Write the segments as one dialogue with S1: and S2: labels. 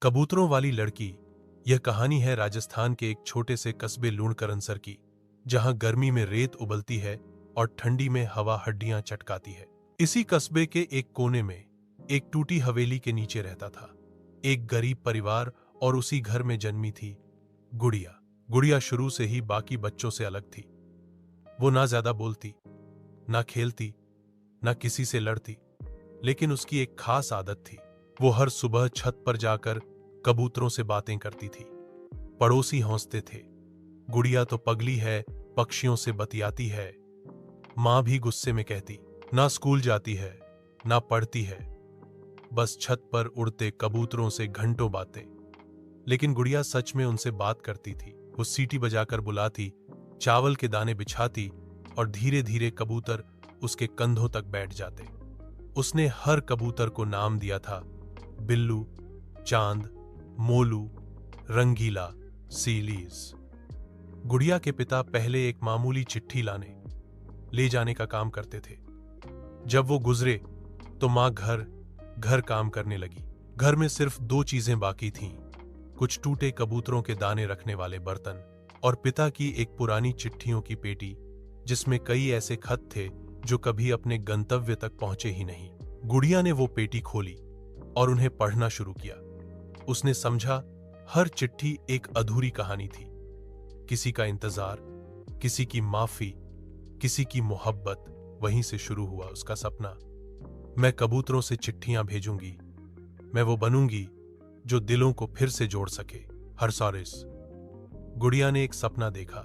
S1: कबूतरों वाली लड़की। यह कहानी है राजस्थान के एक छोटे से कस्बे लूणकरनसर की, जहां गर्मी में रेत उबलती है और ठंडी में हवा हड्डियां चटकाती है। इसी कस्बे के एक कोने में एक टूटी हवेली के नीचे रहता था एक गरीब परिवार, और उसी घर में जन्मी थी गुड़िया। गुड़िया शुरू से ही बाकी बच्चों से अलग थी। वो ना ज्यादा बोलती, ना खेलती, ना किसी से लड़ती, लेकिन उसकी एक खास आदत थी। वो हर सुबह छत पर जाकर कबूतरों से बातें करती थी। पड़ोसी हंसते थे, गुड़िया तो पगली है, पक्षियों से बतियाती है। मां भी गुस्से में कहती, ना स्कूल जाती है, ना पढ़ती है, बस छत पर उड़ते कबूतरों से घंटों बातें। लेकिन गुड़िया सच में उनसे बात करती थी। वो सीटी बजाकर बुलाती, चावल के दाने बिछाती, और धीरे धीरे कबूतर उसके कंधों तक बैठ जाते। उसने हर कबूतर को नाम दिया था, बिल्लू, चांद, मोलू, रंगीला, सीलीज। गुड़िया के पिता पहले एक मामूली चिट्ठी लाने ले जाने का काम करते थे। जब वो गुजरे तो मां घर काम करने लगी। घर में सिर्फ दो चीजें बाकी थीं, कुछ टूटे कबूतरों के दाने रखने वाले बर्तन और पिता की एक पुरानी चिट्ठियों की पेटी, जिसमें कई ऐसे खत थे जो कभी अपने गंतव्य तक पहुंचे ही नहीं। गुड़िया ने वो पेटी खोली और उन्हें पढ़ना शुरू किया। उसने समझा हर चिट्ठी एक अधूरी कहानी थी। किसी का इंतजार, किसी की माफी, किसी की मोहब्बत। वहीं से शुरू हुआ उसका सपना। मैं कबूतरों से चिट्ठियां भेजूंगी, मैं वो बनूंगी जो दिलों को फिर से जोड़ सके। हरसारिस। गुड़िया ने एक सपना देखा,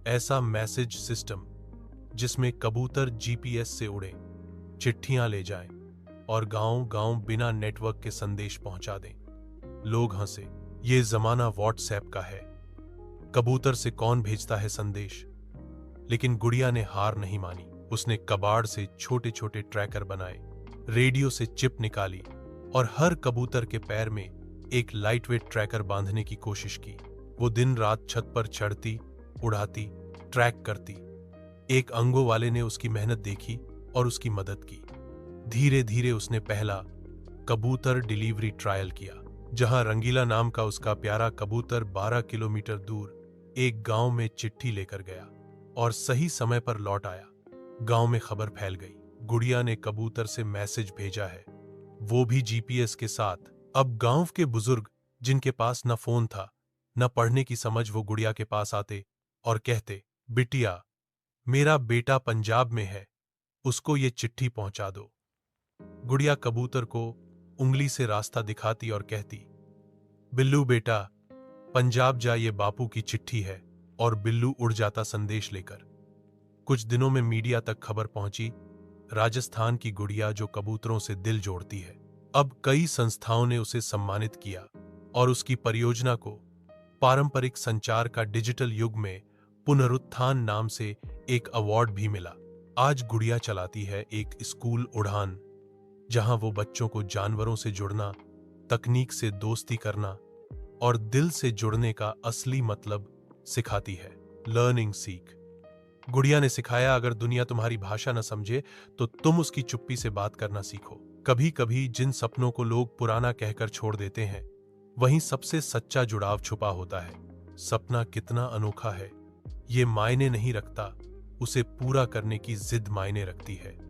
S1: ऐसा मैसेज सिस्टम जिसमें कबूतर जीपीएस से उड़े, चिट्ठियां ले जाएं और गांव-गांव बिना नेटवर्क के संदेश पहुंचा दें। लोग हंसे, ये जमाना व्हाट्सएप का है, कबूतर से कौन भेजता है संदेश। लेकिन गुड़िया ने हार नहीं मानी। उसने कबाड़ से छोटे छोटे ट्रैकर बनाए, रेडियो से चिप निकाली और हर कबूतर के पैर में एक लाइटवेट ट्रैकर बांधने की कोशिश की। वो दिन रात छत पर चढ़ती, उड़ाती, ट्रैक करती। एक अंगों वाले ने उसकी मेहनत देखी और उसकी मदद की। धीरे धीरे उसने पहला कबूतर डिलीवरी ट्रायल किया, जहां रंगीला नाम का उसका प्यारा कबूतर 12 किलोमीटर दूर एक गांव में चिट्ठी लेकर गया और सही समय पर लौट आया। गांव में खबर फैल गई, गुड़िया ने कबूतर से मैसेज भेजा है, वो भी जीपीएस के साथ। अब गांव के बुजुर्ग, जिनके पास न फोन था न पढ़ने की समझ, वो गुड़िया के पास आते और कहते, बिटिया, मेरा बेटा पंजाब में है, उसको ये चिट्ठी पहुंचा दो। गुड़िया कबूतर को उंगली से रास्ता दिखाती और कहती, बिल्लू बेटा, पंजाब जा, ये बापू की चिट्ठी है। और बिल्लू उड़ जाता संदेश लेकर। कुछ दिनों में मीडिया तक खबर पहुंची, राजस्थान की गुड़िया जो कबूतरों से दिल जोड़ती है। अब कई संस्थाओं ने उसे सम्मानित किया और उसकी परियोजना को पारंपरिक संचार का डिजिटल युग में पुनरुत्थान नाम से एक अवार्ड भी मिला। आज गुड़िया चलाती है एक स्कूल उड़ान, जहां वो बच्चों को जानवरों से जुड़ना, तकनीक से दोस्ती करना और दिल से जुड़ने का असली मतलब सिखाती है। लर्निंग सीख। गुड़िया ने सिखाया, अगर दुनिया तुम्हारी भाषा न समझे तो तुम उसकी चुप्पी से बात करना सीखो। कभी कभी जिन सपनों को लोग पुराना कहकर छोड़ देते हैं, वहीं सबसे सच्चा जुड़ाव छुपा होता है। सपना कितना अनोखा है, ये मायने नहीं रखता, उसे पूरा करने की जिद मायने रखती है।